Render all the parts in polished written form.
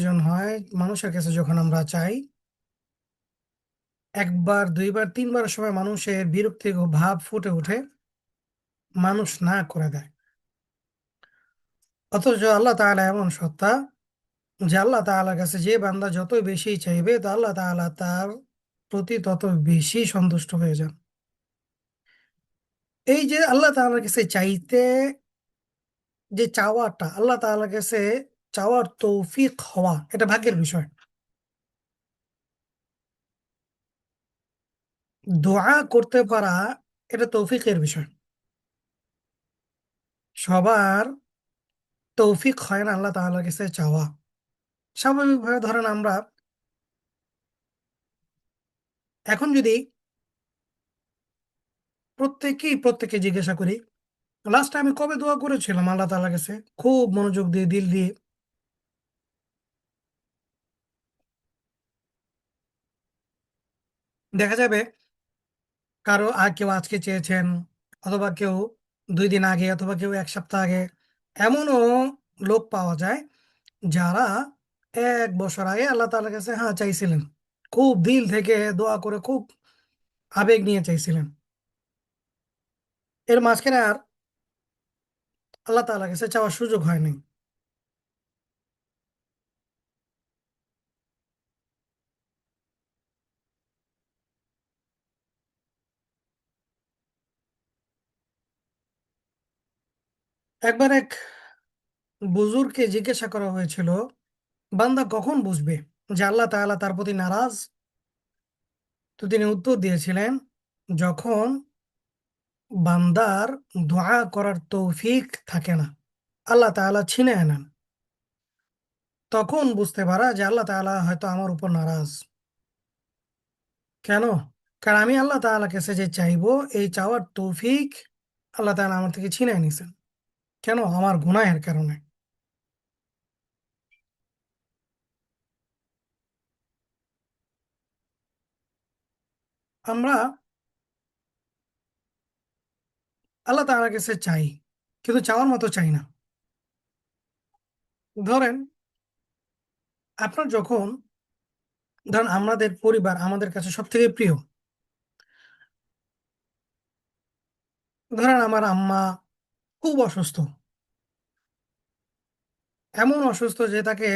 প্রয়োজন হয় মানুষের কাছে যখন আমরা চাই, একবার দুইবার তিনবার সময় মানুষের বিরক্তির ভাব ফুটে ওঠে, মানুষ না করে দেয়। অথচ আল্লাহ তাআলা এমন সত্তা যে আল্লাহ তাআলার কাছে যে বান্দা যত বেশি চাইবে তো আল্লাহ তাআলা তার প্রতি তত বেশি সন্তুষ্ট হয়ে যান। এই যে আল্লাহ তাআলার কাছে চাইতে, যে চাওয়াটা আল্লাহ তাআলার কাছে চাওয়ার তৌফিক হওয়া, এটা ভাগ্যের বিষয়। দোয়া করতে পারা, এটা তৌফিকের বিষয়। সবার তৌফিক হয় না আল্লাহ তাআলার কাছে চাওয়া। স্বাভাবিকভাবে ধরেন আমরা এখন যদি প্রত্যেককে জিজ্ঞাসা করি, লাস্ট আমি কবে দোয়া করেছিলাম আল্লাহ তাআলার কাছে খুব মনোযোগ দিয়ে দিল দিয়ে, দেখা যাবে কেউ আজকে চেয়েছেন, অথবা কেউ 2 দিন আগে, অথবা কেউ 1 সপ্তাহ আগে। এমনও লোক পাওয়া যায় যারা 1 বছর আগে আল্লাহ তাআলার কাছে হ্যাঁ চাইছিলেন, খুব দিল থেকে দোয়া করে, খুব আবেগ নিয়ে চাইছিলেন। এর মাঝখানে আর আল্লাহ তাআলার কাছে চাওয়ার সুযোগ হয়নি। একবার এক বুজুর্গকে জিজ্ঞাসা করা হয়েছিল, বান্দা কখন বুঝবে যে আল্লাহ তাআলা তার প্রতি নারাজ? তো তিনি উত্তর দিয়েছিলেন, যখন বান্দার দোয়া করার তৌফিক থাকে না, আল্লাহ তাআলা ছিনিয়ে নেন, তখন বুঝতে পারা যে আল্লাহ তাআলা হয়তো আমার উপর নারাজ। কেন? কারণ আমি আল্লাহ তাআলার কাছে যে চাইবো, এই চাওয়ার তৌফিক আল্লাহ তাআলা আমার থেকে ছিনিয়ে নিছেন। কেন? আমার গুনাহের কারণে। আমরা আল্লাহ তাআলার কাছে চাই, কিন্তু চাওয়ার মতো চাই না। ধরেন যখন ধরেন আমাদের পরিবার আমাদের কাছে সব থেকে প্রিয়। ধরেন আমার আম্মা খুব অসুস্থ, এমন অসুস্থ যে তাকে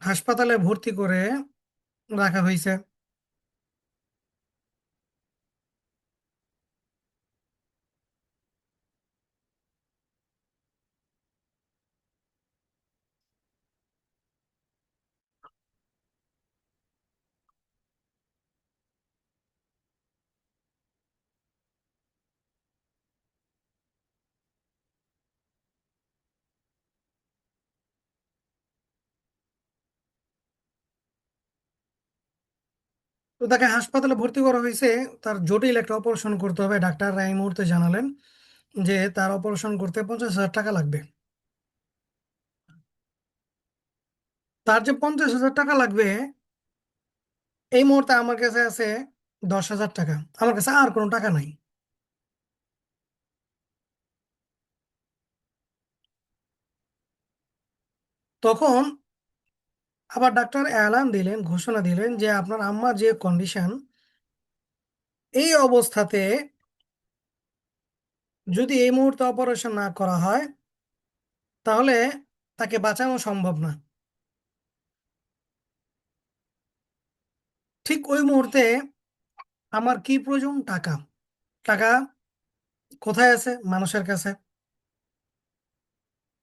হাসপাতালে ভর্তি করে রাখা হয়েছে। তো তাকে হাসপাতালে ভর্তি করা হয়েছে, তার জটিল একটা অপারেশন করতে হবে। ডাক্তাররা এই মুহূর্তে জানালেন যে তার অপারেশন করতে 50,000 টাকা লাগবে। তার যে 50,000 টাকা লাগবে, এই মুহূর্তে আমার কাছে আছে 10,000 টাকা। আমার কাছে আর কোনো টাকা নাই। তখন আবার ডাক্তার এলান দিলেন, ঘোষণা দিলেন যে আপনার আম্মার যে কন্ডিশন, এই অবস্থাতে যদি এই মুহূর্তে অপারেশন না করা হয়, তাহলে তাকে বাঁচানো সম্ভব না। ঠিক ওই মুহূর্তে আমার কি প্রয়োজন? টাকা। টাকা কোথায় আছে? মানুষের কাছে।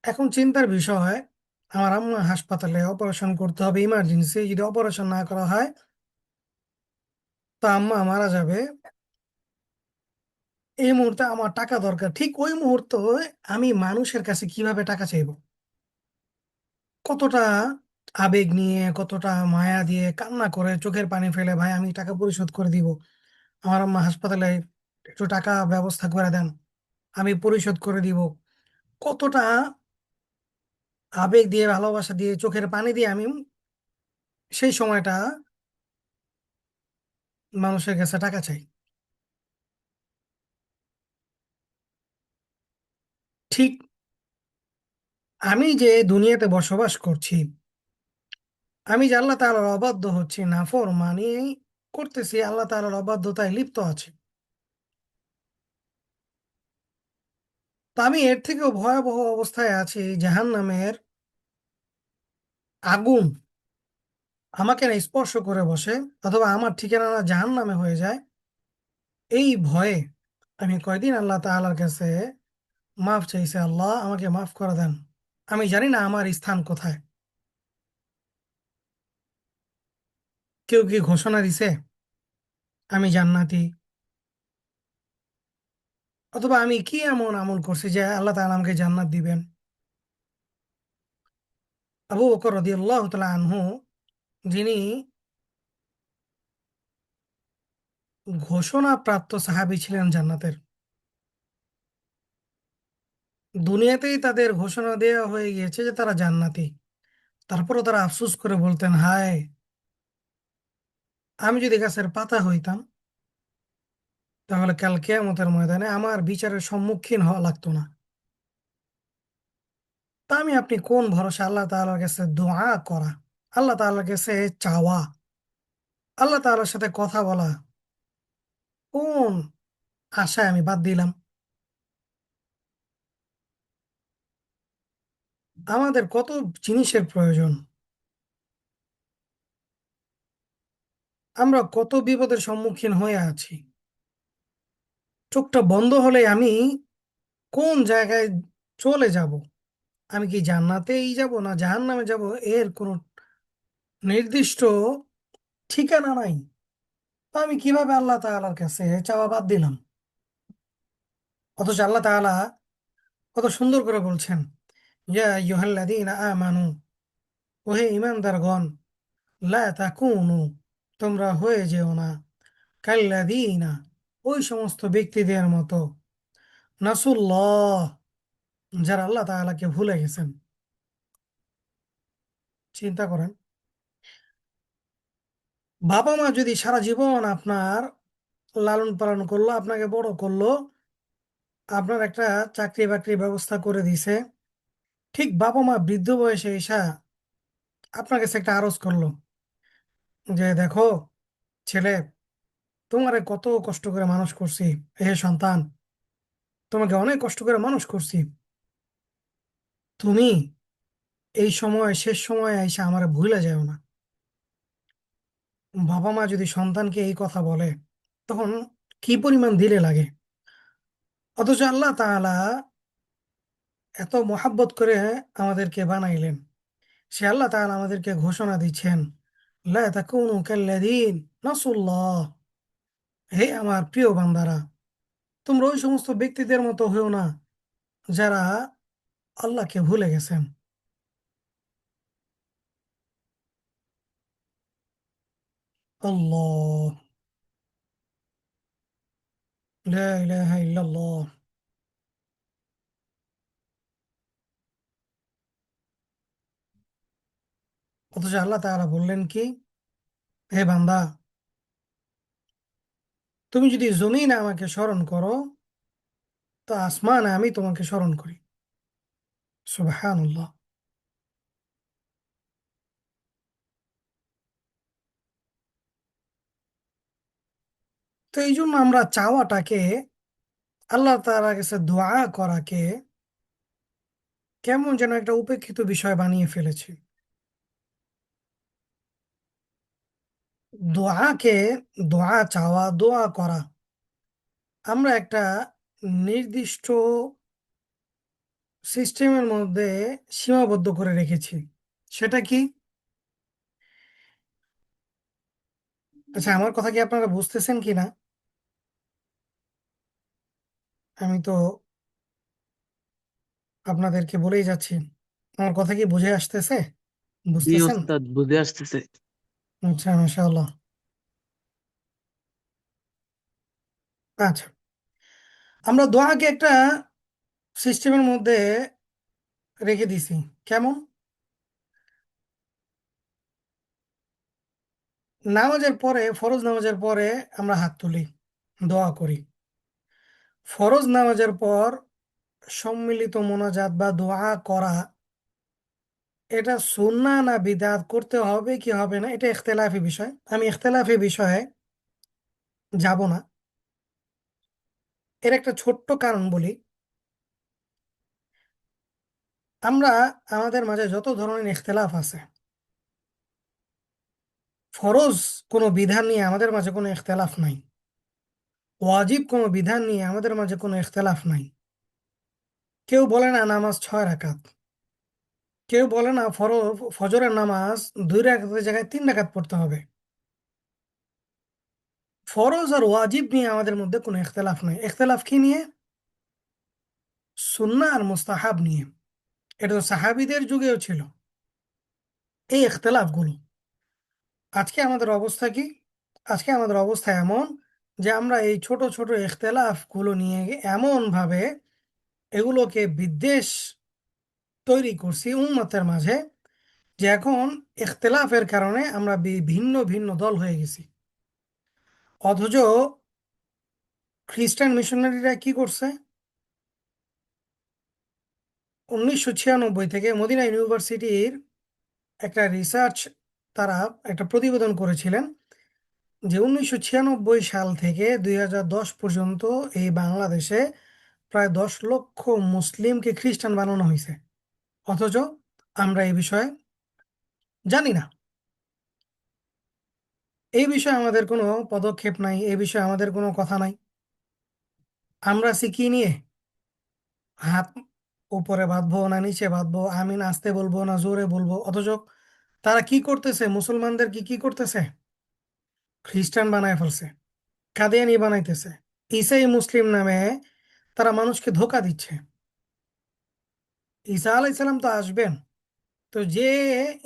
এখন চিন্তার বিষয়, আমার আম্মা হাসপাতালে, অপারেশন করতে হবে ইমার্জেন্সি, যদি অপারেশন না করা হয় তো আম্মা মারা যাবে। এই মুহূর্তে আমার টাকা দরকার। ঠিক ওই মুহূর্তে আমি মানুষের কাছে কিভাবে টাকা চাইবো? কতটা আবেগ নিয়ে, কতটা মায়া দিয়ে, কান্না করে, চোখের পানি ফেলে, ভাই আমি টাকা পরিশোধ করে দিব, আমার আম্মা হাসপাতালে, একটু টাকা ব্যবস্থা করে দেন, আমি পরিশোধ করে দিব। কতটা আবেগ দিয়ে, ভালোবাসা দিয়ে, চোখের পানি দিয়ে আমি সেই সময়টা মানুষের কাছে টাকা চাই। ঠিক আমি যে দুনিয়াতে বসবাস করছি, আমি যে আল্লাহ তাআলার অবাধ্য হচ্ছি, নাফরমানি করতেছি, আল্লাহ তাআলার অবাধ্যতায় লিপ্ত আছি। তো আমি এর থেকেও ভয়াবহ অবস্থায় আছি, জাহান্নামের আগুন আমাকে না স্পর্শ করে বসে, অথবা আমার ঠিকানা না জাহান্নামে হয়ে যায়। এই ভয়ে আমি কয়দিন আল্লাহ তাআলার কাছে মাফ চাইছে, আল্লাহ আমাকে মাফ করে দেন। আমি জানি না আমার স্থান কোথায়। কেউ কি ঘোষণা দিছে আমি জান্নাতি? অথবা আমি কি এমন আমল করছি যে আল্লাহ তাআলা আমাকে জান্নাত দিবেন? আবু বকর রাদিয়াল্লাহু তাআলা আনহু, যিনি ঘোষণা প্রাপ্ত সাহাবী ছিলেন জান্নাতের, দুনিয়াতেই তাদের ঘোষণা দেওয়া হয়ে গিয়েছে যে তারা জান্নাতি, তারপরও তারা আফসোস করে বলতেন, হায়, আমি যদি গাছের পাতা হইতাম তাহলে কাল কিয়ামতের ময়দানে আমার বিচারের সম্মুখীন হওয়া লাগতো না। তা আমি আপনি কোন ভরসা আল্লাহ তাআলার কাছে দোয়া করা, আল্লাহ তাআলার কাছে চাওয়া, আল্লাহ তাআলার সাথে কথা বলা, কোন আশায় আমি বাদ দিলাম? আমাদের কত জিনিসের প্রয়োজন, আমরা কত বিপদের সম্মুখীন হয়ে আছি। চোখটা বন্ধ হলে আমি কোন জায়গায় চলে যাব? আমি কি জান্নাতেই যাব না জাহান্নামে যাব? এর কোনো নির্দিষ্ট ঠিকানা নাই। তো আমি কিভাবে আল্লাহ তাআলার কাছে চাওয়া বাদ দিলাম? অথচ আল্লাহ তাআলা কত সুন্দর করে বলছেন, ইয়া আইয়ুহাল্লাযীনা আমানু, ওহে ঈমানদারগণ, লা তাকুনু, তোমরা হয়ে যেও না, কাল্লাযীনা, ওই সমস্ত ব্যক্তিদের মতো, নাসুল্লাহ, যারা আল্লাহ তাআলাকে ভুলে গেছেন। চিন্তা করেন, বাবা মা যদি সারা জীবন আপনার লালন পালন করলো, আপনাকে বড় করলো, আপনার একটা চাকরি বাকরির ব্যবস্থা করে দিছে, ঠিক বাবা মা বৃদ্ধ বয়সে এসে আপনার কাছে একটা আরজ করলো যে দেখো ছেলে, তোমারে কত কষ্ট করে মানুষ করছি, হে সন্তান, তোমাকে অনেক কষ্ট করে মানুষ করছি, তুমি এই সময় শেষ সময় এসে আমার ভুলে যাও না। বাবা মা যদি সন্তানকে এই কথা বলে, তখন কি পরিমাণ দিলে লাগে। অথচ আল্লাহ তাআলা এত মহাব্বত করে আমাদেরকে বানাইলেন, সে আল্লাহ তাআলা আমাদেরকে ঘোষণা দিচ্ছেন, লা তাকুনু কাল্লাযীন নাসুল্লাহ, হে আমার প্রিয় বান্দারা, তোমরা ওই সমস্ত ব্যক্তিদের মতো হইও না যারা আল্লাহকে ভুলে গেছেন। আল্লাহ, লা ইলাহা ইল্লাল্লাহ। অথচ আল্লাহ তাআলা বললেন কি, হে বান্দা, তুমি যদি জমিনে আমাকে স্মরণ করো, তো আসমানে আমি তোমাকে স্মরণ করি। সুবহানাল্লাহ। তো এই জন্য আমরা চাওয়াটাকে, আল্লাহ তাআলার কাছে দোয়া করাকে কেমন যেন একটা উপেক্ষিত বিষয় বানিয়ে ফেলেছি। দোয়াকে, দোয়া চাওয়া, দোয়া করা, আমরা একটা নির্দিষ্ট সিস্টেমের মধ্যে সীমাবদ্ধ করে রেখেছি। সেটা কি? আচ্ছা, আমার কথা কি আপনারা বুঝতেছেন কি না? আমি তো আপনাদেরকে বলেই যাচ্ছি, আমার কথা কি বুঝে আসতেছে? জি বুঝতেছেন? ওস্তাদ, বুঝে আসতেছে। আচ্ছা, মাশাআল্লাহ। আচ্ছা, আমরা দোয়াকে একটা সিস্টেমের মধ্যে রেখে দিছি। কেমন? নামাজের পরে, ফরজ নামাজের পরে আমরা হাত তুলি, দোয়া করি। ফরজ নামাজের পর সম্মিলিত মোনাজাত বা দোয়া করা এটা সুন্নাহ না বিদআত, করতে হবে কি হবে না, এটা ইখতিলাফি বিষয়। আমি ইখতিলাফি বিষয়ে যাব না। এর একটা ছোট্ট কারণ বলি। আমরা আমাদের মাঝে যত ধরনের ইখতিলাফ আছে, ফরজ কোনো বিধান নিয়ে আমাদের মাঝে কোনো ইখতিলাফ নাই, ওয়াজিব কোনো বিধান নিয়ে আমাদের মাঝে কোনো ইখতিলাফ নাই। কেউ বলে না নামাজ 6 রাকাত, কেউ বলে না ফজরের নামাজ 2 রাকাতের জায়গায় 3 রাকাত পড়তে হবে। ফরজ আর ওয়াজিব নিয়ে আমাদের মধ্যে কোনো ইখতিলাফ নাই। ইখতিলাফ কি নিয়ে? সুন্নাহ আর মুস্তাহাব নিয়ে। এটা তো সাহাবীদের যুগেও ছিল, এই ইখতিলাফগুলো। আজকে আমাদের অবস্থা কি? আজকে আমাদের অবস্থা এমন যে আমরা এই ছোট ছোট ইখতিলাফগুলো নিয়ে এমন ভাবে এগুলোকে বিদ্বেষ তৈরি করছি উম্মতের মাঝে, যে এখন ইখতিলাফের কারণে আমরা ভিন্ন ভিন্ন দল হয়ে গেছি। অথচ খ্রিস্টান মিশনারিরা কি করছে? 1996 থেকে মদিনা ইউনিভার্সিটির একটা রিসার্চ, তারা একটা প্রতিবেদন করেছিলেন যে 1996 সাল থেকে 2010 পর্যন্ত এই বাংলাদেশে প্রায় 10 লক্ষ মুসলিমকে খ্রিস্টান বানানো হয়েছে। অথচ আমরা এই বিষয়ে জানি না। এই বিষয়ে আমাদের কোনো পদক্ষেপ নাই, এই বিষয়ে আমাদের কোনো কথা নাই। আমরা আছি কি নিয়ে? হাত উপরে বাঁধবো না নিচে বাঁধবো, আমিন আস্তে বলবো না জোরে বলবো। অথচ তারা কি করতেছে? মুসলমানদের কি কি করতেছে? খ্রিস্টান বানায় ফেলছে, কাদিয়ানি বানাইতেছে, ঈসাই মুসলিম নামে তারা মানুষকে ধোঁকা দিচ্ছে। ঈসা আলাইসাল্লাম তো আসবেন, তো যে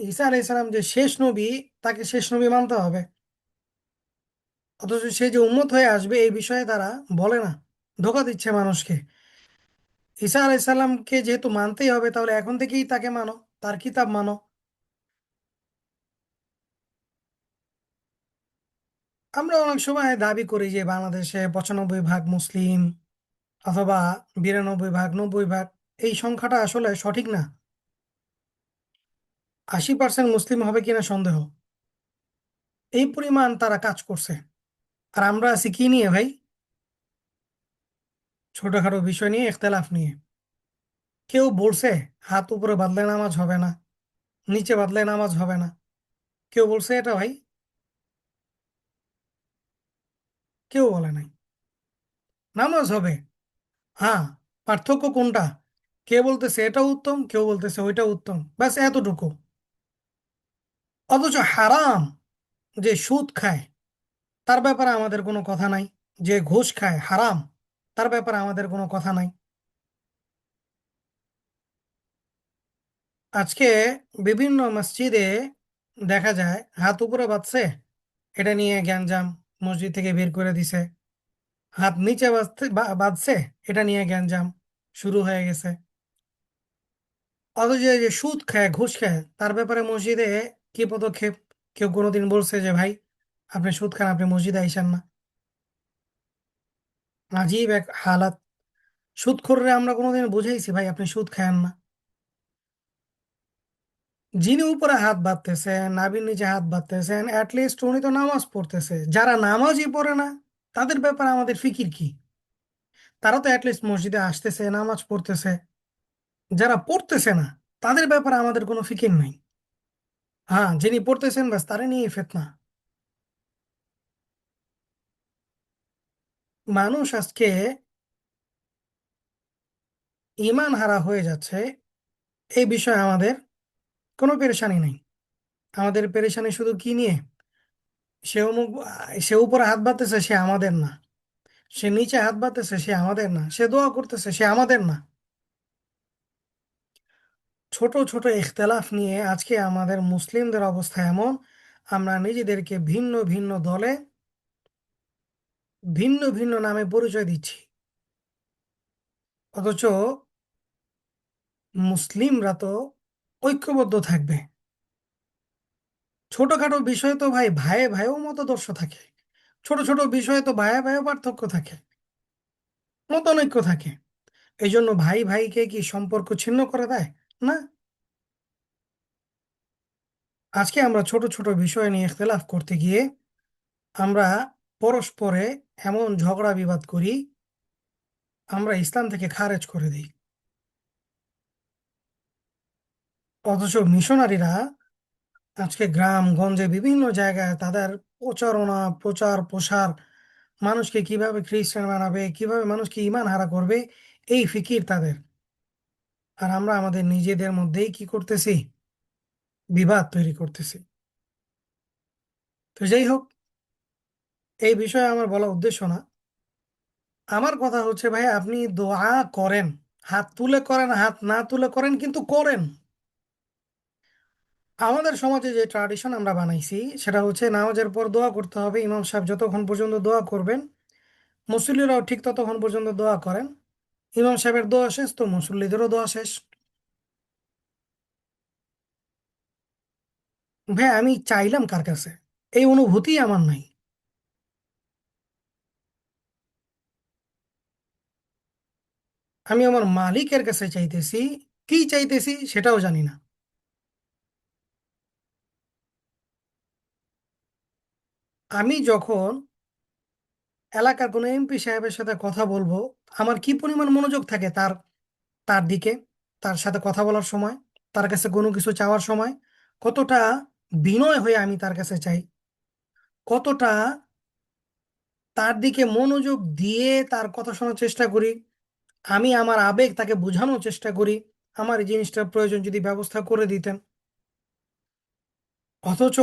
ঈসা আলাইসাল্লাম যে শেষ নবী, তাকে শেষ নবী মানতে হবে। অথচ সে যে উম্মত হয়ে আসবে এই বিষয়ে তারা বলে না, ধোঁকা দিচ্ছে মানুষকে। ঈসা আলাইসাল্লামকে যেহেতু মানতেই হবে, তাহলে এখন থেকেই তাকে মানো, তার কিতাব মানো। আমরা অনেক সময় দাবি করি যে বাংলাদেশে 95% মুসলিম, অথবা 92 ভাগ 90 ভাগ। এই সংখ্যাটা আসলে সঠিক না। 80% মুসলিম হবে কিনা সন্দেহ। এই পরিমাণ তারা কাজ করছে। আর আমরা আছি কি নিয়ে ভাই? ছোটখাটো বিষয় নিয়ে, ইখতিলাফ নিয়ে। কেউ বলছে হাত উপরে বাঁধলে নামাজ হবে না, নিচে বাঁধলে নামাজ হবে না? কেউ বলছে এটা ভাই? কেউ বলে নাই। নামাজ হবে। হ্যাঁ, পার্থক্য কোনটা? কে বলতেছে এটা উত্তম, কেউ বলতেছে ওইটা উত্তম, ব্যাস এতটুকু। অথচ হারাম, যে সুদ খায় তার ব্যাপারে আমাদের কোনো কথা নাই, যে ঘুষ খায় হারাম তার ব্যাপারে আমাদের কোনো কথা নাই। আজকে বিভিন্ন মসজিদে দেখা যায় হাত উপরে বাঁধছে, এটা নিয়ে গ্যাঞ্জাম, মসজিদ থেকে বের করে দিছে। হাত নিচে বাঁধছে, এটা নিয়ে গ্যাঞ্জাম শুরু হয়ে গেছে। অথচ এই যে সুদ খায় ঘুষ খায় তার ব্যাপারে মসজিদে কি পদক্ষেপ? কেউ কোনোদিন বলছে যে ভাই আপনি সুদ খান, আপনি মসজিদে আইসেন না? আজীব এক হালাত। সুদখোররে আমরা কোনোদিন বুঝাইছি ভাই আপনি সুদ খায়েন না? যিনি উপরে হাত বাঁধতেছেন, নাভির নিচে হাত বাঁধতেছেন, অ্যাটলিস্ট উনি তো নামাজ পড়তেছে। যারা নামাজই পড়ে না, তাদের ব্যাপারে আমাদের ফিকির কি? তারা তো অ্যাটলিস্ট মসজিদে আসতেছে, নামাজ পড়তেছে। যারা পড়তেছে না, তাদের ব্যাপারে আমাদের কোনো ফিকির নাই। হ্যাঁ, যিনি পড়তেছেন ব্যাস তারে নিয়ে ফিতনা। মানুষ আজকে ঈমান হারা হয়ে যাচ্ছে, এই বিষয়ে আমাদের কোনো পেরেশানি নেই। আমাদের পেরেশানি শুধু কি নিয়ে? সে অমুক, সে উপরে হাত বাঁধতেছে, সে আমাদের না। সে নিচে হাত বাঁধতেছে, সে আমাদের না। সে দোয়া করতেছে, সে আমাদের না। ছোট ছোট ইখতিলাফ নিয়ে আজকে আমাদের মুসলিমদের অবস্থা এমন, আমরা নিজেদেরকে ভিন্ন ভিন্ন দলে, ভিন্ন ভিন্ন নামে পরিচয় দিচ্ছি। অথচ মুসলিমরা তো ঐক্যবদ্ধ থাকবে। ছোটখাটো বিষয় তো ভাই ভাইয়ে ভাইয়েও মতাদর্শ থাকে, ছোট ছোট বিষয়ে তো ভাইয়ে ভাইয়েও পার্থক্য থাকে, মতানৈক্য থাকে। এই জন্য ভাই ভাইকে কি সম্পর্ক ছিন্ন করে দেয়? না। আজকে আমরা ছোট ছোট বিষয় নিয়ে ইখতিলাফ করতে গিয়ে আমরা পরস্পরে এমন ঝগড়া বিবাদ করি, আমরা ইসলাম থেকে খারেজ করে দিই। অথচ মিশনারিরা আজকে গ্রাম গঞ্জে বিভিন্ন জায়গায় তাদের প্রচারণা, প্রচার প্রসার, মানুষকে কিভাবে খ্রিস্টান বানাবে, কিভাবে মানুষকে ঈমান হারা করবে, এই ফিকির তাদের। আর আমরা আমাদের নিজেদের মধ্যেই কি করতেছি? বিবাদ তৈরি করতেছি। তো যাই হোক, এই বিষয়ে আমার বলা উদ্দেশ্য না। আমার কথা হচ্ছে, ভাই, আপনি দোয়া করেন, হাত তুলে করেন, হাত না তুলে করেন, কিন্তু করেন। আমাদের সমাজে যে ট্র্যাডিশন আমরা বানাইছি সেটা হচ্ছে নামাজের পর দোয়া করতে হবে, ইমাম সাহেব যতক্ষণ পর্যন্ত দোয়া করবেন, মুসল্লিরাও ঠিক ততক্ষণ পর্যন্ত দোয়া করেন। ইমাম সাহেবের দোয়া শেষ তো মুসল্লিদেরও দোয়া শেষ। ভাই, আমি চাইলাম কার কাছে? এই অনুভূতি আমার নাই। আমি আমার মালিকের কাছে চাইতেছি, কি চাইতেছি সেটাও জানি না। আমি যখন এলাকার কোনো এমপি সাহেবের সাথে কথা বলবো, আমার কি পরিমাণ মনোযোগ থাকে তার তার দিকে, তার সাথে কথা বলার সময়, তার কাছে কোনো কিছু চাওয়ার সময়, কতটা বিনয় হয়ে আমি তার কাছে চাই, কতটা তার দিকে মনোযোগ দিয়ে তার কথা শোনার চেষ্টা করি। আমি আমার আবেগ তাকে বোঝানোর চেষ্টা করি, আমার এই জিনিসটার প্রয়োজন যদি ব্যবস্থা করে দিতেন। অথচ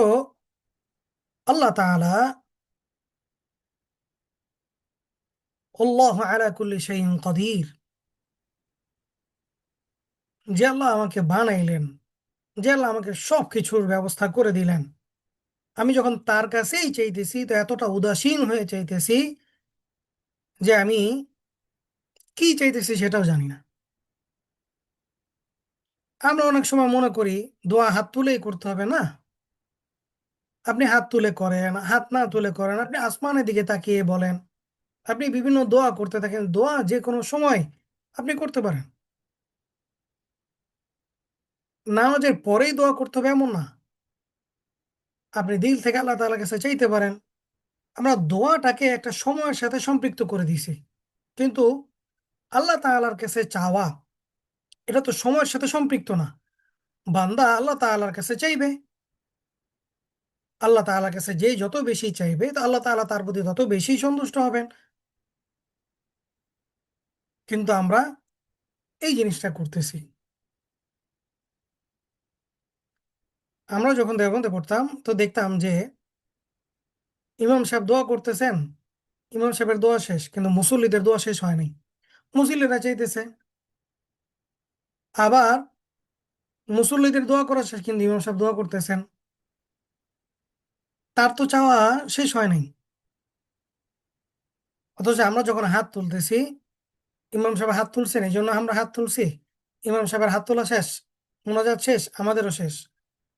আল্লাহ তাআলা, আল্লাহু আলা কুল্লি শাইইন কাদির, যে আল্লাহ আমাকে বানাইলেন, যে আল্লাহ আমাকে সব কিছুর ব্যবস্থা করে দিলেন, আমি যখন তার কাছেই চাইতেছি তো এতটা উদাসীন হয়ে চাইতেছি যে আমি কি চাইতেছি সেটাও জানি না। আমরা অনেক সময় মনে করি দোয়া হাত তুলেই করতে হবে না। আপনি হাত তুলে করেন, হাত না তুলে করেন, আপনি আসমানের দিকে তাকিয়ে বলেন, আপনি বিভিন্ন দোয়া করতে থাকেন, দোয়া যে কোনো সময় আপনি করতে পারেন। নামাজের পরেই দোয়া করতে হবে এমন না, আপনি দিল থেকে আল্লাহ তাআলার কাছে চাইতে পারেন। আমরা দোয়াটাকে একটা সময়ের সাথে সম্পৃক্ত করে দিয়েছি, কিন্তু আল্লাহ তাআলার কাছে চাওয়া এটা তো সময়ের সাথে সম্পৃক্ত না। বান্দা আল্লাহ তাআলার কাছে চাইবে, আল্লাহ তাআলার কাছে যেই যত বেশি চাইবে তো আল্লাহ তাআলা তার প্রতি তত বেশি সন্তুষ্ট হবেন। কিন্তু আমরা এই জিনিসটা করতেছি। আমরা যখন দেওবন্দে পড়তাম তো দেখতাম যে ইমাম সাহেব দোয়া করতেছেন, ইমাম সাহেবের দোয়া শেষ কিন্তু মুসল্লিদের দোয়া শেষ হয়নি। মুসল্লিরা চাইতেছে, আবার মুসল্লিদের দোয়া করা শেষ কিন্তু ইমাম সাহেব দোয়া করতেছেন, তার তো চাওয়া শেষ হয় নাই। অথচ আমরা যখন হাত তুলতেছি, ইমাম সাহেব হাত তুলছেন এই জন্য আমরা হাত তুলছি, ইমাম সাহেবের হাত তোলা শেষ, মোনাজাত শেষ, আমাদেরও শেষ।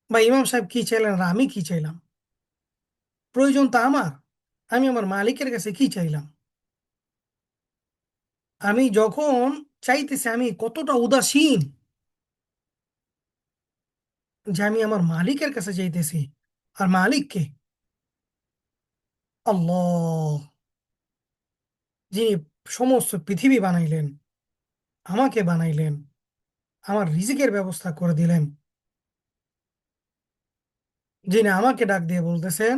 বা ইমাম সাহেব কি চাইলেন আর আমি কি চাইলাম? প্রয়োজন তো আমার, আমি আমার মালিকের কাছে কি চাইলাম? আমি যখন চাইতেছি আমি কতটা উদাসীন, যে আমি আমার মালিকের কাছে চাইতেছি। আর মালিক কে? আল্লাহ, যিনি সমস্ত পৃথিবী বানাইলেন, আমাকে বানাইলেন, আমার রিজিকের ব্যবস্থা করে দিলেন, যিনি আমাকে ডাক দিয়ে বলতেছেন,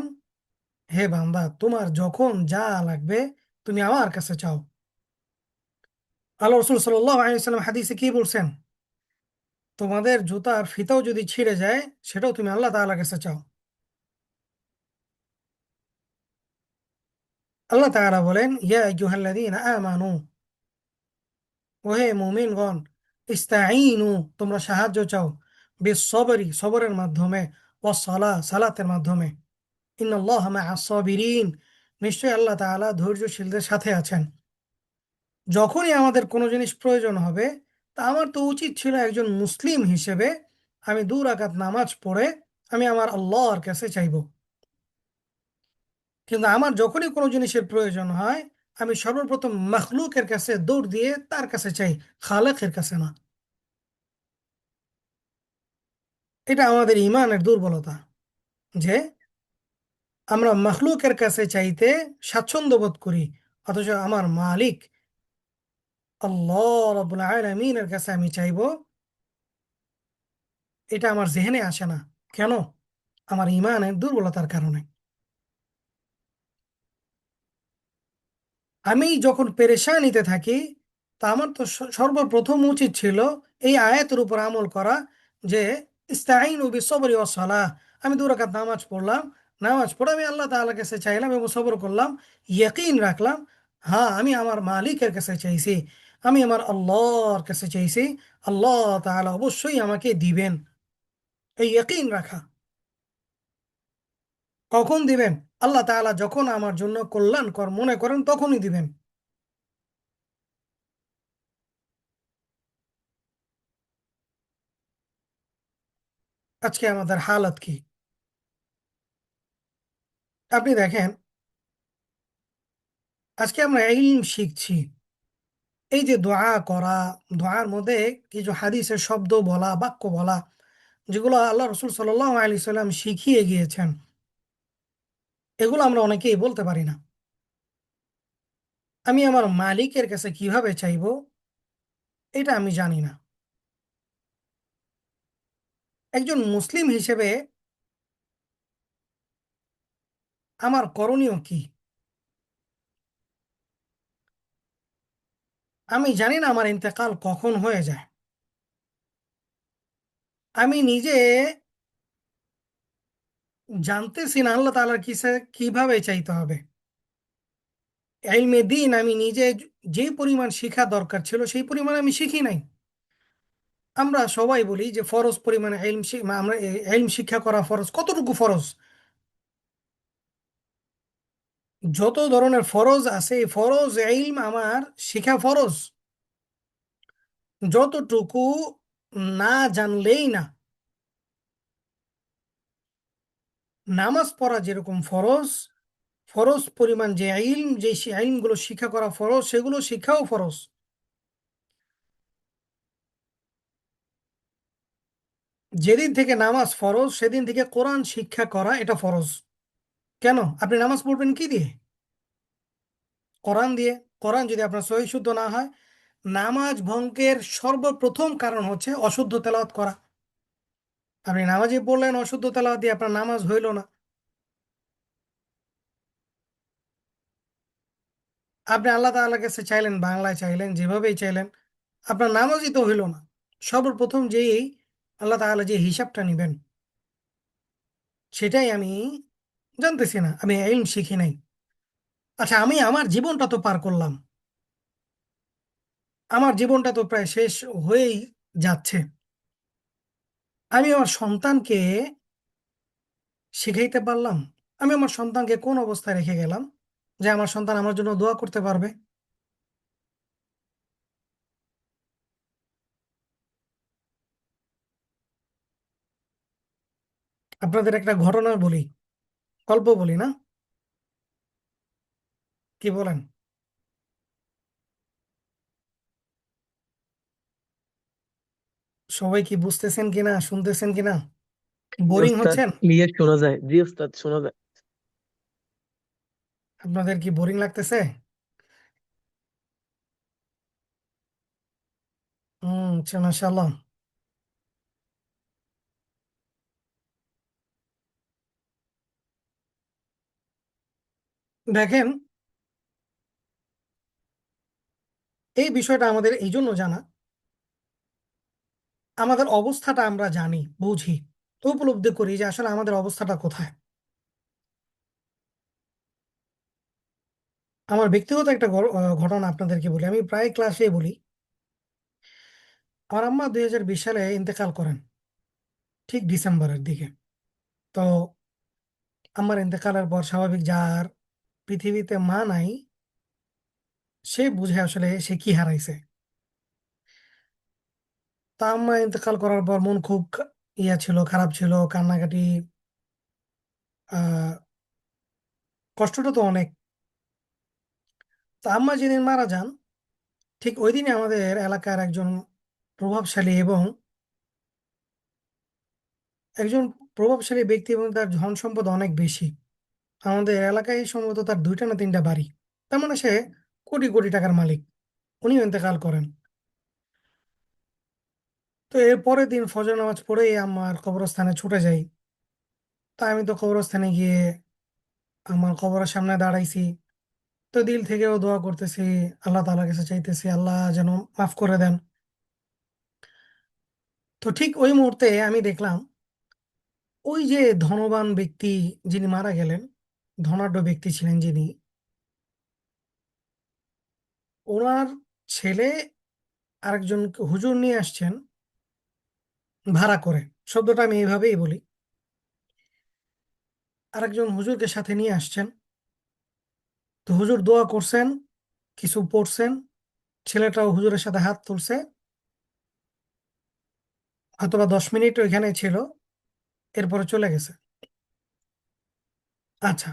হে বান্দা, তোমার যখন যা লাগবে তুমি আমার কাছে চাও। আল্লাহ রসুল সাল্লাল্লাহু আলাইহি ওয়াসাল্লাম হাদিসে কি বলছেন? তোমাদের জুতার ফিতাও যদি ছিঁড়ে যায় সেটাও তুমি আল্লাহ তাআলার কাছে চাও। আল্লাহ তাআলা বলেন, ইয়া আইয়ুহাল্লাযীনা আমানু, ওহে মুমিনগণ, ইস্তাঈনু, তোমরা সাহায্য চাও, বিস-সবরি, সবরের মাধ্যমে, ওয়াস-সালাহ, সালাতের মাধ্যমে, ইন্নাল্লাহা মা'আস সাবিরিন, নিশ্চয়ই আল্লাহ তাআলা ধৈর্যশীলদের সাথে আছেন। যখনই আমাদের কোনো জিনিস প্রয়োজন হবে, তা আমার তো উচিত ছিল একজন মুসলিম হিসেবে আমি 2 রাকাত নামাজ পড়ে আমি আমার আল্লাহর কাছে চাইব। কিন্তু আমার যখনই কোনো জিনিসের প্রয়োজন হয়, আমি সর্বপ্রথম মখলুকের কাছে দৌড় দিয়ে তার কাছে চাই, খালেকের কাছে না। এটা আমাদের ইমানের দুর্বলতা যে আমরা মখলুকের কাছে চাইতে স্বাচ্ছন্দ্য বোধ করি, অথচ আমার মালিক আল্লাহ রাব্বুল আলামিনের কাছে আমি চাইবো, এটা আমার জেহেনে আসে না। কেন? আমার ইমানের দুর্বলতার কারণে। আমি যখন পেরেশানিতে থাকি, তা আমার তো সর্বপ্রথম উচিত ছিল এই আয়াতের উপর আমল করা, যে ইস্তাঈনু বিস-সবরি ওয়াস-সালাহ। আমি 2 রাকাত নামাজ পড়লাম, নামাজ পড়ে আমি আল্লাহ তাআলার কাছে চাইলাম এবং সবর করলাম, ইয়াকিন রাখলাম, হ্যাঁ আমি আমার মালিকের কাছে চাইছি, আমি আমার আল্লাহর কাছে চাইছি, আল্লাহ তাআলা অবশ্যই আমাকে দিবেন। এই ইয়াকিন রাখা। কখন দিবেন? আল্লাহ তাআলা যখন আমার জন্য কল্যাণকর মনে করেন তখনই দিবেন। আজকে আমাদের হালাত কি? আপনি দেখেন, আজকে আমরা ইলম শিখছি, এই যে দোয়া করা, দোয়ার মধ্যে কিছু হাদিসের শব্দ বলা, বাক্য বলা, যেগুলো আল্লাহ রসুল সাল্লাল্লাহু আলাইহি সাল্লাম শিখিয়ে গিয়েছেন, এগুলো আমরা অনেকেই বলতে পারি না। আমি আমার মালিকের কাছে কিভাবে চাইবো, এটা আমি জানি না। একজন মুসলিম হিসেবে আমার করণীয় কি? আমি জানি না আমার ইন্তেকাল কখন হয়ে যায়। আমি নিজে জানতেছি না আল্লাহ তাআলার কিসে কিভাবে চাইতে হবে। ইলমে দিন আমি নিজে যে পরিমাণ শিখা দরকার ছিল সেই পরিমাণ আমি শিখি নাই। আমরা সবাই বলি যে ফরজ পরিমাণে আমরা ইলম শিক্ষা করা ফরজ। কতটুকু ফরজ? যত ধরনের ফরজ আছে এই ফরজ ইলম আমার শিখা ফরজ। যতটুকু না জানলেই না। নামাজ পড়া যেরকম ফরজ, ফরজ পরিমাণ যে ইলম, যে ইলমগুলো শিক্ষা করা ফরজ, সেগুলো শিক্ষাও ফরজ। যেদিন থেকে নামাজ ফরজ সেদিন থেকে কোরআন শিক্ষা করা এটা ফরজ। কেন? আপনি নামাজ পড়বেন কি দিয়ে? কোরআন দিয়ে। কোরআন যদি আপনার সহি শুদ্ধ না হয়, নামাজ ভঙ্গের সর্বপ্রথম কারণ হচ্ছে অশুদ্ধ তেলাওয়াত করা। আপনি নামাজই পড়লেন অশুদ্ধ তেলাওয়াত দিয়ে, আপনার নামাজ হইল না। আপনি আল্লাহ তাআলার কাছে চাইলেন, বাংলায় চাইলেন, যেভাবেই চাইলেন, আপনার নামাজই তো হইল না। সর্বপ্রথম যেই আল্লাহ তাআলা যে হিসাবটা নিবেন, সেটাই আমি জানতেছি না, আমি ইলম শিখি নাই। আচ্ছা, আমি আমার জীবনটা তো পার করলাম, আমার জীবনটা তো প্রায় শেষ হয়েই যাচ্ছে। আমি আমার সন্তানকে শিখাইতে পারলাম? আমি আমার সন্তানকে কোন অবস্থায় রেখে গেলাম যে আমার সন্তান আমার জন্য দোয়া করতে পারবে? আপনাদের একটা ঘটনা বলি, গল্প বলি না? কি বলেন? সবাই কি বুঝতেছেন কিনা, শুনতেছেন কিনা? জি বোরিং ওস্তাদ, হচ্ছেন? ক্লিয়ার শোনা যায়। জি ওস্তাদ, শোনা যায়। আপনাদের কি বোরিং লাগতেছে? আচ্ছা, মাশাআল্লাহ। দেখেন, এই বিষয়টা আমাদের এই জন্য জানা, আমাদের অবস্থাটা আমরা জানি, বুঝি, উপলব্ধি করি যে আসলে আমাদের অবস্থাটা কোথায়। আমার ব্যক্তিগত একটা ঘটনা আপনাদেরকে বলি, আমি প্রায় ক্লাসে বলি। আমার আম্মা 2020 সালে ইন্তেকাল করেন, ঠিক ডিসেম্বরের দিকে। তো আম্মার ইন্তেকালের পর স্বাভাবিক, যার পৃথিবীতে মা নাই সে বুঝে আসলে সে কি হারাইছে। তা আম্মা ইন্তেকাল করার পর মন খুব ইয়া ছিল, খারাপ ছিল, কান্নাকাটি, আহ কষ্টটা তো অনেক। তা আম্মা যেদিন মারা যান, ঠিক ওই দিনে আমাদের এলাকার একজন প্রভাবশালী এবং একজন প্রভাবশালী ব্যক্তি এবং তার ধন সম্পদ অনেক বেশি। আমাদের এলাকায় সম্ভবত তার দুইটা না তিনটা বাড়ি। তার মানে সে কোটি কোটি টাকার মালিক। উনিও ইন্তেকাল করেন। তো এর পরের দিন ফজর নামাজ পড়েই আমার কবরস্থানে ছুটে যাই। তা আমি তো কবরস্থানে গিয়ে আমার কবরের সামনে দাঁড়াইছি। তো দিল থেকেও দোয়া করতেছি, আল্লাহ তাআলার কাছে চাইতেছি আল্লাহ যেন মাফ করে দেন। তো ঠিক ওই মুহূর্তে আমি দেখলাম ওই যে ধনবান ব্যক্তি যিনি মারা গেলেন, ধনাঢ্য ব্যক্তি ছিলেন যিনি, ওনার ছেলে আরেকজন হুজুর নিয়ে আসছেন ভাড়া করে। শব্দটা আমি এইভাবেই বলি। আরেকজন হুজুরকে সাথে নিয়ে আসছেন। তো হুজুর দোয়া করছেন, কিছু পড়ছেন, ছেলেটাও হুজুরের সাথে হাত তুলছে। হয়তোবা 10 মিনিট ওইখানে ছিল, এরপরে চলে গেছে। আচ্ছা,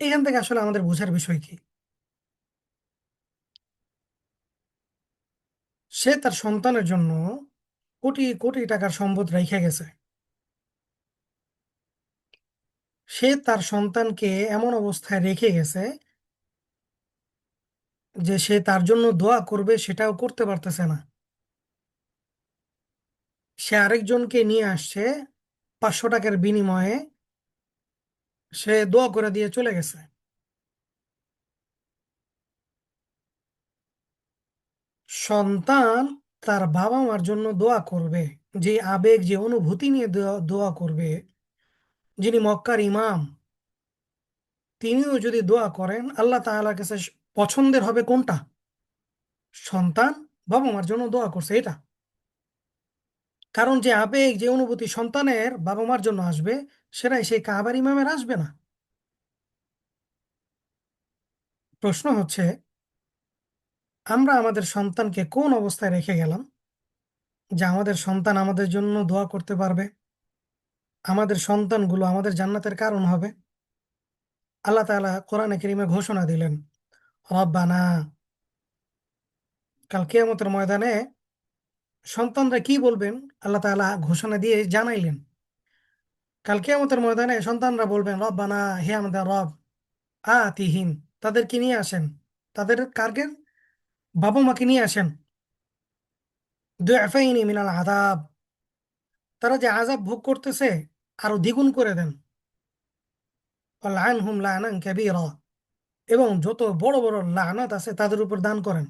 এখান থেকে আসলে আমাদের বোঝার বিষয় কি? সে তার সন্তানের জন্য কোটি কোটি টাকার সম্পদ রেখে গেছে। সে তার সন্তানকে এমন অবস্থায় রেখে গেছে যে সে তার জন্য দোয়া করবে সেটাও করতে পারতেছে না। সে আরেকজনকে নিয়ে আসছে 500 টাকার বিনিময়ে, সে দোয়া করে দিয়ে চলে গেছে। সন্তান তার বাবা মার জন্য দোয়া করবে, যে আবেগ যে অনুভূতি নিয়ে দোয়া দোয়া করবে, যিনি মক্কার ইমাম, তিনিও যদি দোয়া করেন আল্লাহ তাআলার কাছে পছন্দের হবে কোনটা? সন্তান বাবা মার জন্য দোয়া করছে এটা। কারণ যে আবেগ যে অনুভূতি সন্তানের বাবা মার জন্য আসবে, সেটাই সেই কাবার ইমামের আসবে না। প্রশ্ন হচ্ছে, আমরা আমাদের সন্তানকে কোন অবস্থায় রেখে গেলাম যে আমাদের সন্তান আমাদের জন্য দোয়া করতে পারবে, আমাদের সন্তানগুলো আমাদের জান্নাতের কারণ হবে? আল্লাহ তাআলা কোরআনে কারীমে ঘোষণা দিলেন, রব্বানা। কাল কিয়ামতের ময়দানে সন্তানরা কি বলবেন? আল্লাহ তাআলা ঘোষণা দিয়ে জানাইলেন। কাল কিয়ামতের ময়দানে সন্তানরা বলবেন, রব্বানা, হে আমাদের রব, আতিহিম, তাদেরকে নিয়ে আসেন, তাদের কারকে, বাবা মাকে নিয়ে আসেন, দুআফাইনি মিনাল আযাব, তারা যে আযাব ভোগ করতেছে আরো দ্বিগুণ করে দেন। ওয়ালআনহুম লা'নান কাবীরা, এবং যত বড় বড় লানত আছে তাদের উপর দান করেন,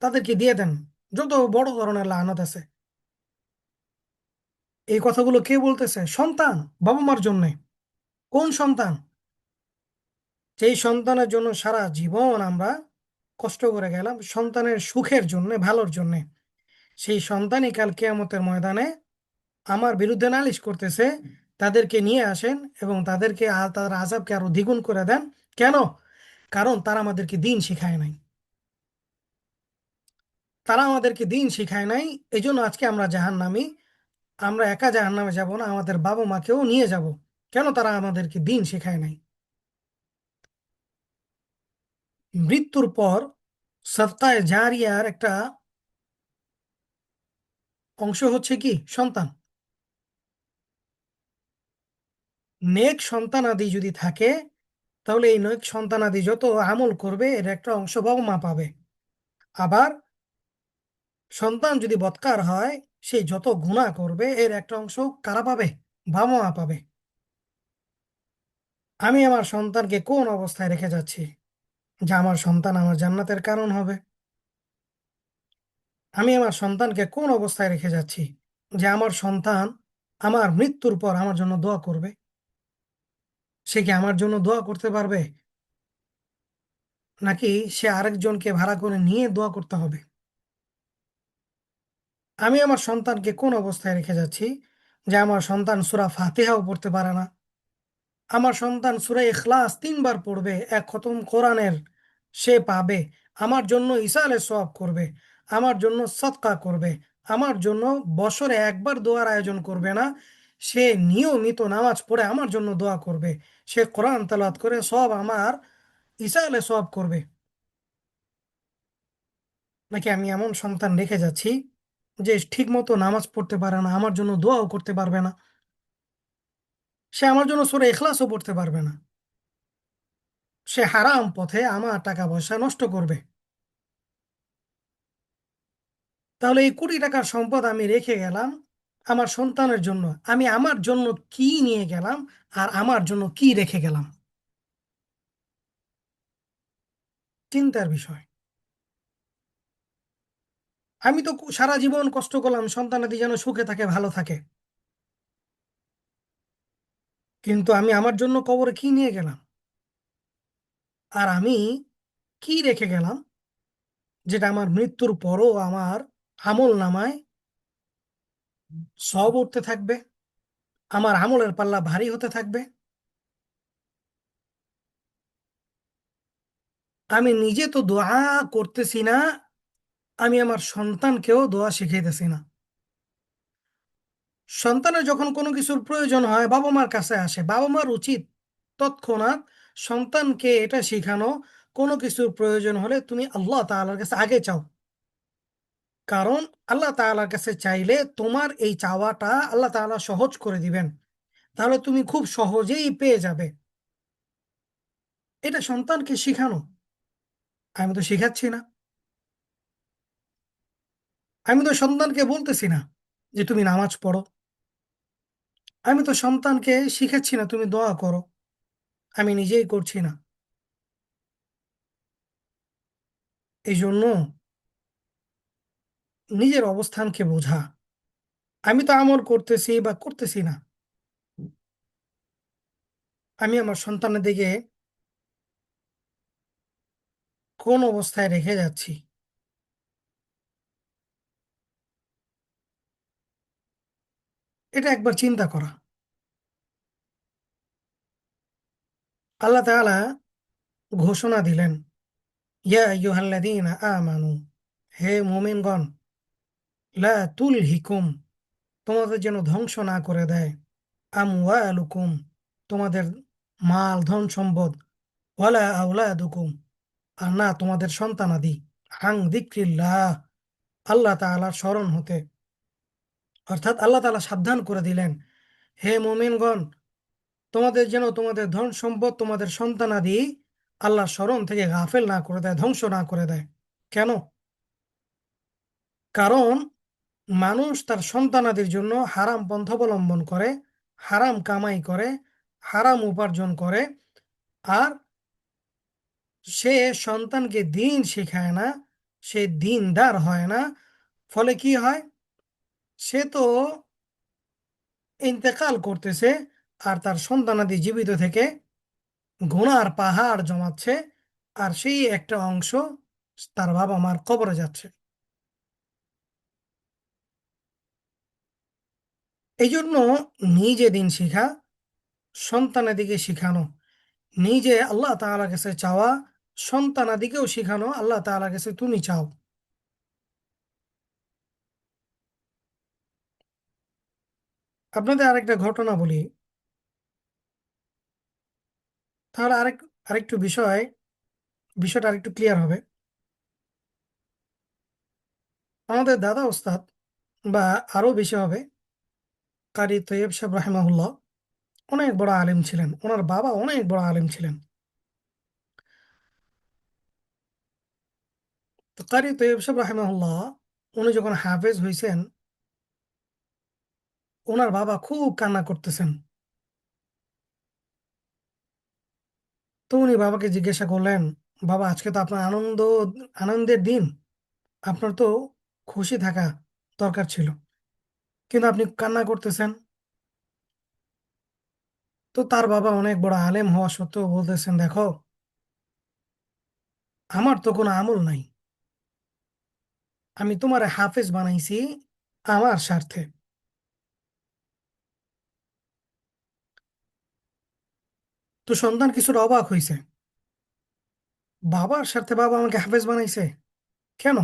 তাদেরকে দিয়ে দেন যত বড় ধরনের লানত আছে। এই কথাগুলো কে বলতেছে? সন্তান বাবা মার জন্য। কোন সন্তান? যেই সন্তানের জন্য সারা জীবন আমরা কষ্ট করে গেলাম, সন্তানের সুখের জন্য, ভালোর জন্য। সেই সন্তানই কাল কিয়ামতের ময়দানে আমার বিরুদ্ধে নালিশ করতেছে, তাদেরকে নিয়ে আসেন এবং তাদেরকে তাদের আযাবকে আরো দ্বিগুণ করে দেন। কেন? কারণ তারা আমাদেরকে দিন শিখায় নাই। তারা আমাদেরকে দিন শিখায় নাই, এই জন্য আজকে আমরা জাহান্নামী। আমরা একা জাহান্নামে যাব না, আমাদের বাবা মাকেও নিয়ে যাব। কেন? তারা আমাদেরকে দিন শেখায় নাই। মৃত্যুর পর সদকায়ে জারিয়ার একটা অংশ হচ্ছে কি? সন্তান। নেক সন্তানাদি যদি থাকে, তাহলে এই নেক সন্তানাদি যত আমল করবে এর একটা অংশ বাবা মা পাবে। আবার সন্তান যদি বদকার হয়, সে যত গুনাহ করবে এর একটা অংশ কারা পাবে? বাবা মা পাবে। আমি আমার সন্তানকে কোন অবস্থায় রেখে যাচ্ছি যে আমার সন্তান আমার জান্নাতের কারণ হবে? আমি আমার সন্তানকে কোন অবস্থায় রেখে যাচ্ছি যে আমার সন্তান আমার মৃত্যুর পর আমার জন্য দোয়া করবে? সে কি আমার জন্য দোয়া করতে পারবে, নাকি সে আরেকজনকে ভাড়া করে নিয়ে দোয়া করতে হবে? আমি আমার সন্তানকে কোন অবস্থায় রেখে যাচ্ছি যে আমার সন্তান সূরা ফাতিহাও পড়তে পারে না? আমার সন্তান সূরা ইখলাস 3 বার পড়বে, এক খতম কোরআনের সে পাবে, আমার জন্য ইসালে সওয়াব করবে, আমার জন্য সদকা করবে, আমার জন্য বছরে একবার দোয়ার আয়োজন করবে না, সে নিয়মিত নামাজ পড়ে আমার জন্য দোয়া করবে, সে কোরআন তেলাওয়াত করে সব আমার ইসালে সওয়াব করবে? নাকি আমি এমন সন্তান রেখে যাচ্ছি যে ঠিক মতো নামাজ পড়তে পারে না, আমার জন্য দোয়াও করতে পারবে না, সে আমার জন্য সূরা ইখলাসও পড়তে পারবে না, সে হারাম পথে আমার টাকা পয়সা নষ্ট করবে। তাহলে এই কোটি টাকার সম্পদ আমি রেখে গেলাম আমার সন্তানের জন্য, আমি আমার জন্য কি নিয়ে গেলাম আর আমার জন্য কি রেখে গেলাম? চিন্তার বিষয়। আমি তো সারা জীবন কষ্ট করলাম সন্তানাদি যেন সুখে থাকে, ভালো থাকে, কিন্তু আমি আমার জন্য কবরে কি নিয়ে গেলাম আর আমি কি রেখে গেলাম যেটা আমার মৃত্যুর পরও আমার আমল নামায় সব উঠতে থাকবে, আমার আমলের পাল্লা ভারী হতে থাকবে। আমি নিজে তো দোয়া করতেছি না, আমি আমার সন্তানকেও দোয়া শিখাইতেছি না। সন্তানের যখন কোনো কিছুর প্রয়োজন হয় বাবা মার কাছে আসে, বাবা মার উচিত তৎক্ষণাৎ সন্তানকে এটা শেখানো, কোনো কিছুর প্রয়োজন হলে তুমি আল্লাহ তাআলার কাছে আগে চাও। কারণ আল্লাহ তাআলার কাছে চাইলে তোমার এই চাওয়াটা আল্লাহ তাআলা সহজ করে দিবেন, তাহলে তুমি খুব সহজেই পেয়ে যাবে। এটা সন্তানকে শেখানো। আমি তো শেখাচ্ছি না, আমি তো সন্তানকে বলতেছি না যে তুমি নামাজ পড়ো, আমি তো সন্তানকে শিখাচ্ছি না তুমি দোয়া করো, আমি নিজেই করছি না। এই জন্য নিজের অবস্থানকে বোঝা। আমি তো আমল করতেছি বা করতেছি না, আমি আমার সন্তানের দিকে কোন অবস্থায় রেখে যাচ্ছি, এটা একবার চিন্তা করা। আল্লাহ তাআলা ঘোষণা দিলেন, ইয়া আইয়ুহাল্লাযীনা আমানু, হে মুমিনগণ, লা তুলহিকুম, তোমাদের যেন ধ্বংস না করে দেয়, আমওয়ালুকুম, তোমাদের মাল ধন সম্পদ, ওয়ালা আওলাদুকুম, আর না তোমাদের সন্তানাদি, আন যিকরিল্লাহ, আল্লাহ তাআলার স্মরণ হতে। অর্থাৎ আল্লাহ তাআলা সাবধান করে দিলেন, হে মুমিনগণ, তোমাদের যেন তোমাদের ধন সম্পদ তোমাদের সন্তানাদি আল্লাহর স্মরণ থেকে গাফেল না করে দেয়, ধ্বংস না করে দেয়। কেন? কারণ মানুষ তার সন্তানাদির জন্য হারাম পন্থা অবলম্বন করে, হারাম কামাই করে, হারাম উপার্জন করে, আর সে সন্তানকে দিন শেখায় না, সে দিনদার হয় না। ফলে কি হয়? সে তো ইন্তেকাল করতেছে আর তার সন্তানাদি জীবিত থেকে গুনার পাহাড় জমাচ্ছে, আর সেই একটা অংশ তার বাবা মার কবরে যাচ্ছে। এই জন্য নিজে দিন শিখা, সন্তানাদিকে শিখানো, নিজে আল্লাহ তাআলার কাছে চাওয়া, সন্তানাদিকেও শিখানো আল্লাহ তাআলার কাছে তুমি চাও। আপনাদের আরেকটা ঘটনা বলি, তাহলে আরেকটু বিষয়টা আরেকটু ক্লিয়ার হবে। আমাদের দাদা ওস্তাদ, বা আরো বেশি হবে, কারি তৈয়ব সাহেব রাহিমাহুল্লাহ, অনেক বড় আলেম ছিলেন, ওনার বাবা অনেক বড় আলেম ছিলেন। তো কারি তৈয়ব সাহেব রাহিমাহুল্লাহ, উনি যখন হাফেজ হয়েছেন, ওনার বাবা খুব কান্না করতেছেন। তো উনি বাবাকে জিজ্ঞাসা করলেন, বাবা আজকে তো আপনার আনন্দের দিন, আপনার তো খুশি থাকা দরকার ছিল, কিন্তু আপনি কান্না করতেছেন। তো তার বাবা অনেক বড় আলেম হওয়া সত্ত্বেও বলতেছেন, দেখো, আমার তো কোনো আমল নাই, আমি তোমার হাফেজ বানাইছি আমার স্বার্থে। তো সন্তান কিছুটা অবাক হইছে, বাবার স্বার্থে বাবা আমাকে হাফেজ বানাইছে, কেন?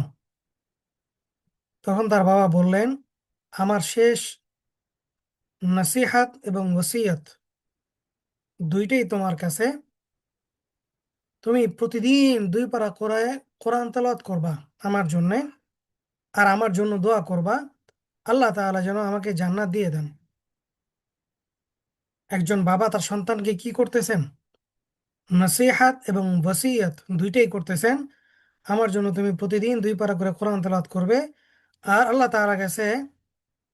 তখন তার বাবা বললেন, আমার শেষ নসিহাত এবং ওসিয়ত দুইটাই তোমার কাছে, তুমি প্রতিদিন 2 পারা কোরআন তেলাওয়াত করবা আমার জন্যে, আর আমার জন্য দোয়া করবা আল্লাহ তাআলা যেন আমাকে জান্নাত দিয়ে দেন। একজন বাবা তার সন্তানকে কি করতেছেন? নসিহাত এবং ওসিয়ত দুইটাই করতেছেন। আমার জন্য তুমি প্রতিদিন 2 পারা করে কোরআন তেলাওয়াত করবে, আর আল্লাহ তাআলার কাছে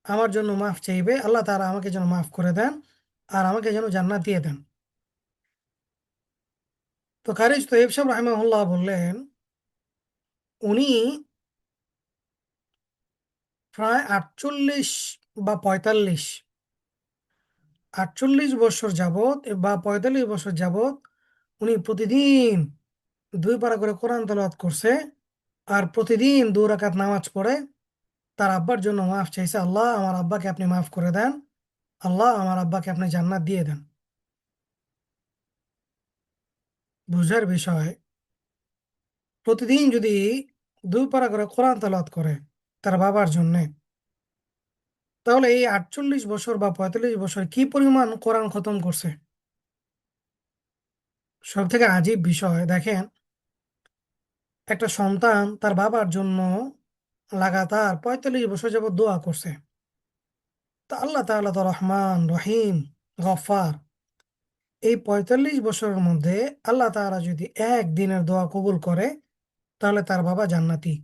আমার জন্য মাফ চাইবে, আল্লাহ তাআলা আমাকে যেন মাফ করে দেন আর আমাকে যেন জান্নাত দিয়ে দেন। তো কারি তৈয়ব সাহেব রাহিমাহুল্লাহ বললেন, উনি প্রায় 48 বা 45 যাবত বা 45 বছর যাবত উনি প্রতিদিন 2 পারা করে কোরআন তেলাওয়াত করছে, আর প্রতিদিন 2 রাকাত নামাজ পড়ে তার আব্বার জন্য মাফ চাইছে, আল্লাহ আমার আব্বাকে আপনি মাফ করে দেন, আল্লাহ আমার আব্বাকে আপনি জান্নাত দিয়ে দেন। বুঝার বিষয়, প্রতিদিন যদি 2 পারা করে কোরআন তেলাওয়াত করে তার বাবার জন্যে, তাহলে এই 48 বছর বা 45 বছর কি পরিমাণ কোরআন খতম করছে। সব থেকে আজীব বিষয় দেখেন, একটা সন্তান তার বাবার জন্য লাগাতার 45 বছর যাবত দোয়া করছে। তা আল্লাহ তাআলা তো রহমান রহিম গফফার, এই 45 বছরের মধ্যে আল্লাহ তাআলা যদি একদিনের দোয়া কবুল করে তাহলে তার বাবা জান্নাতি।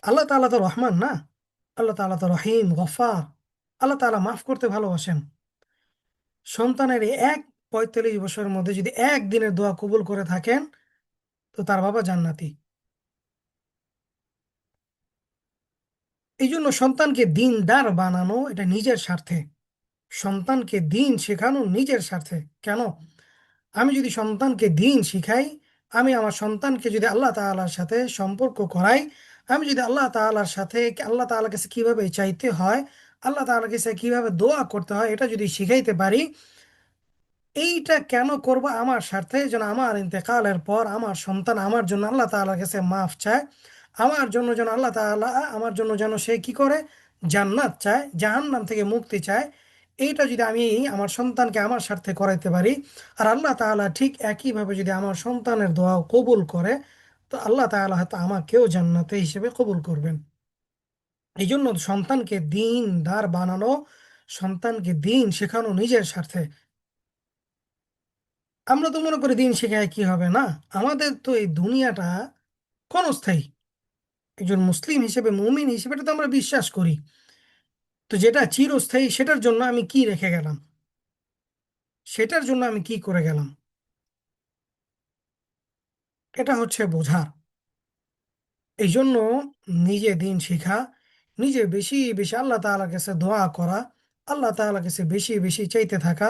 আল্লাহ তাআলা তো রহমান না, আল্লাহ তাআলা তো রহিম গফফার, আল্লাহ তাআলা মাফ করতে ভালোবাসেন। সন্তানের এই 45 বছরের মধ্যে যদি একদিনের দোয়া কবুল করে থাকেন তো তার বাবা জান্নাতি। এই জন্য সন্তানকে দিনদার বানানো এটা নিজের স্বার্থে, সন্তানকে দিন শেখানো নিজের স্বার্থে। কেন? আমি যদি সন্তানকে দিন শিখাই, আমি আমার সন্তানকে যদি আল্লাহ তাআলার সাথে সম্পর্ক করাই, আমি যদি আল্লাহ তাআলার সাথে আল্লাহ তাআলার কাছে কিভাবে চাইতে হয়, আল্লাহ তাআলার কাছে কিভাবে দোয়া করতে হয় এটা যদি শিখাইতে পারি, এইটা কেন করব? আমার স্বার্থে, যেন আমার ইন্তেকালের পর আমার সন্তান আমার জন্য আল্লাহ তাআলার কাছে মাফ চায়, আমার জন্য যেন আল্লাহ তাআলা আমার জন্য যেন সে কি করে জান্নাত চায়, জাহান্নাম থেকে মুক্তি চায়। এইটা যদি আমি আমার সন্তানকে আমার স্বার্থে করাইতে পারি, আর আল্লাহ তাআলা ঠিক একইভাবে যদি আমার সন্তানের দোয়া কবুল করে, তো আল্লাহ তাআলা হয়তো আমাকেও জান্নাতে হিসেবে কবুল করবেন। এই জন্য সন্তানকে দিনদার বানানো, সন্তানকে দিন শেখানো নিজের স্বার্থে। আমরা তো মনে করি দিন শেখায় কি হবে না, আমাদের তো এই দুনিয়াটা ক্ষণস্থায়ী। একজন মুসলিম হিসেবে, মুমিন হিসেবে এটা তো আমরা বিশ্বাস করি। তো যেটা চিরস্থায়ী সেটার জন্য আমি কি রেখে গেলাম, সেটার জন্য আমি কি করে গেলাম, এটা হচ্ছে বোঝার। এই জন্য নিজে দিন শিখা, নিজে বেশি বেশি আল্লাহ তাআলার কাছে দোয়া করা, আল্লাহ তাআলার কাছে বেশি বেশি চাইতে থাকা,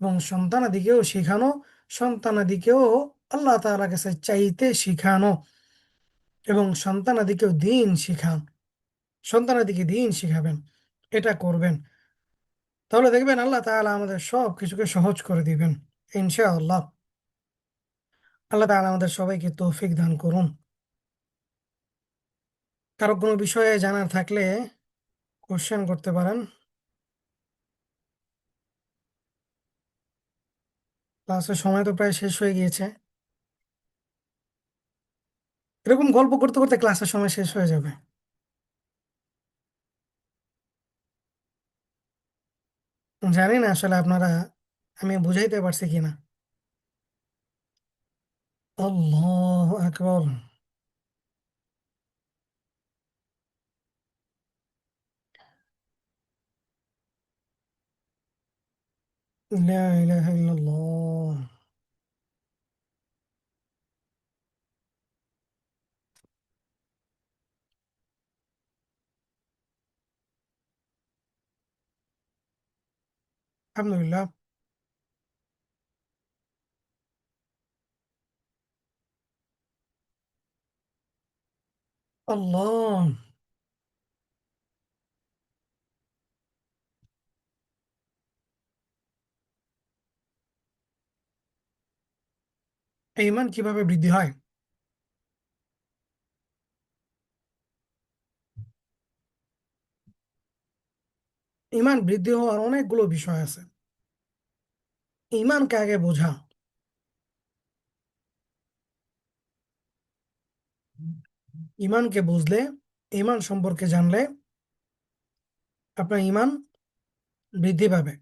এবং সন্তানাদিকেও শেখানো, সন্তানাদিকেও আল্লাহ তাআলার কাছে চাইতে শিখানো, এবং সন্তানাদিকেও দিন শিখান, সন্তানাদিকে দিন শিখাবেন, এটা করবেন। তাহলে দেখবেন আল্লাহ তাআলা আমাদের সব কিছুকে সহজ করে দিবেন ইনশাআল্লাহ। আল্লাহ তাআলা আমাদের সবাইকে তৌফিক দান করুন। কারো কোনো বিষয়ে জানার থাকলে কোশ্চেন করতে পারেন। ক্লাসের সময় তো প্রায় শেষ হয়ে গিয়েছে। এরকম গল্প করতে করতে ক্লাসের সময় শেষ হয়ে যাবে। জানি না আসলে আপনারা আমি বুঝাইতে পারছি কিনা। আল্লাহু আকবার। লা ইলাহা ইল্লাল্লাহ। আলহামদুলিল্লাহ। আল্লাহ। ঈমান কিভাবে বৃদ্ধি হয়? ঈমান বৃদ্ধি হওয়ার অনেকগুলো বিষয় আছে। ঈমানকে আগে বোঝা। ইমানকে বুঝলে, ইমান সম্পর্কে জানলে আপনার ইমান বৃদ্ধি পাবে।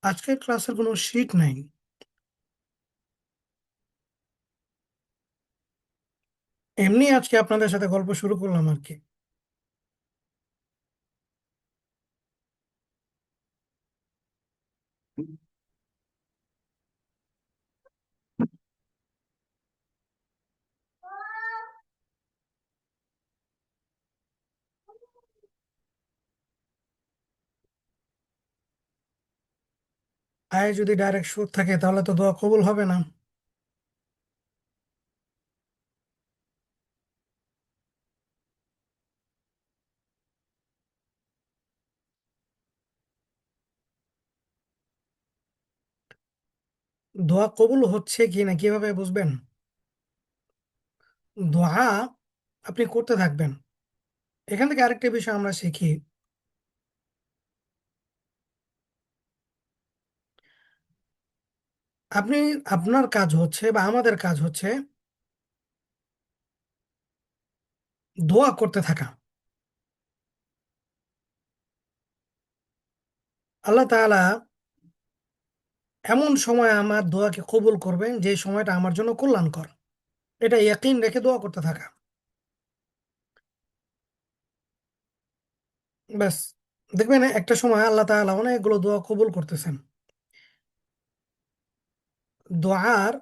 আজকের ক্লাসের কোনো শিট নাই। এমনি আজকে আপনাদের সাথে গল্প শুরু করলাম আর কি। আয় যদি ডাইরেক্ট সুদ থাকে তাহলে তো দোয়া কবুল হবে না। দোয়া কবুল হচ্ছে কি না কিভাবে বুঝবেন? দোয়া আপনি করতে থাকবেন। এখান থেকে আরেকটা বিষয় আমরা শিখি। আপনি, আপনার কাজ হচ্ছে বা আমাদের কাজ হচ্ছে দোয়া করতে থাকা। আল্লাহ তাআলা এমন সময় আমার দোয়াকে কবুল করবেন যে সময়টা আমার জন্য কল্যাণকর। এটা ইয়াকিন রেখে দোয়া করতে থাকা। ব্যাস, দেখবেন একটা সময় আল্লাহ তাআলা অনেকগুলো দোয়া কবুল করতেছেন। দোয়ার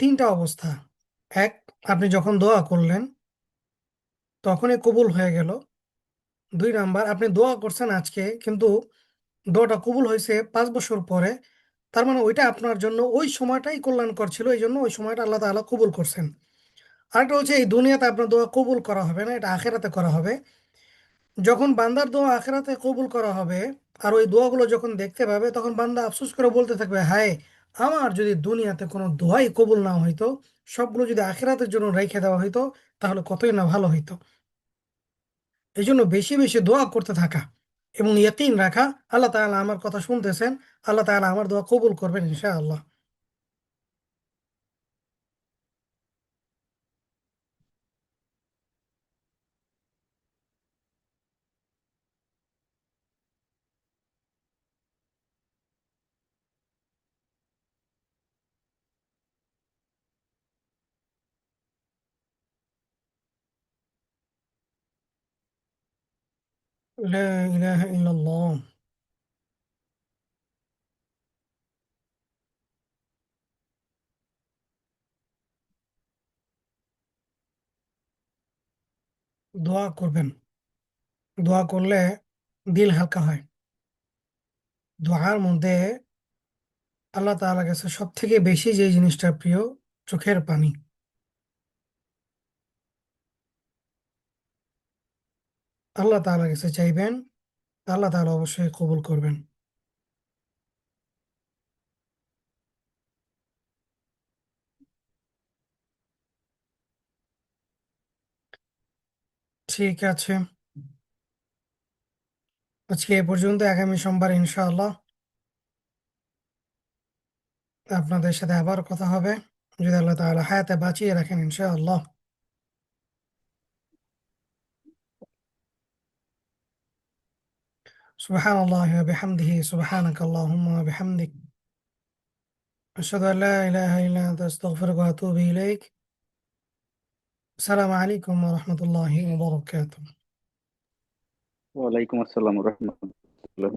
তিনটা অবস্থা। এক, আপনি যখন দোয়া করলেন তখনই কবুল হয়ে গেল। দুই নাম্বার, আপনি দোয়া করছেন আজকে কিন্তু দোয়াটা কবুল হয়েছে 5 বছর পরে। তার মানে ওইটা আপনার জন্য ওই সময়টাই কল্যাণকর ছিল, এই জন্য ওই সময়টা আল্লাহ তাআলা কবুল করছেন। আরেকটা হচ্ছে এই দুনিয়াতে আপনার দোয়া কবুল করা হবে না, এটা আখেরাতে করা হবে। যখন বান্দার দোয়া আখেরাতে কবুল করা হবে আর ওই দোয়াগুলো যখন দেখতে পাবে তখন বান্দা আফসোস করে বলতে থাকবে, হায়, আমার যদি দুনিয়াতে কোনো দোয়াই কবুল না হইতো, সবগুলো যদি আখেরাতের জন্য রেখে দেওয়া হইতো, তাহলে কতই না ভালো হইতো। এই জন্য বেশি বেশি দোয়া করতে থাকা এবং ইয়াকিন রাখা আল্লাহ তাআলা আমার কথা শুনতেছেন, আল্লাহ তাআলা আমার দোয়া কবুল করবেন ইনশাআল্লাহ। লা ইলাহা ইল্লাল্লাহ। দোয়া করবেন। দোয়া করলে দিল হালকা হয়। দোয়ার মধ্যে আল্লাহ তাআলার কাছে সব থেকে বেশি যে জিনিসটা প্রিয়, চোখের পানি। আল্লাহ তাআলার কাছে চাইবেন, আল্লাহ তাআলা অবশ্যই কবুল করবেন। ঠিক আছে, আজকে এ পর্যন্ত। আগামী সোমবার ইনশাআল্লাহ আপনাদের সাথে আবার কথা হবে, যদি আল্লাহ তাআলা হায়াতে বাঁচিয়ে রাখেন ইনশাআল্লাহ। সুবহানাল্লাহি ওয়া বিহামদিহি, সুবহানাকা আল্লাহুম্মা ওয়া বিহামদিক, আশহাদু আল লা ইলাহা ইল্লা আনতা আস্তাগফিরুকা ওয়া আতুবু ইলাইক। আসসালামু আলাইকুম ওয়া রাহমাতুল্লাহি ওয়া বারাকাতুহু। ওয়ালাইকুম আসসালাম রহমতুল্লাহ।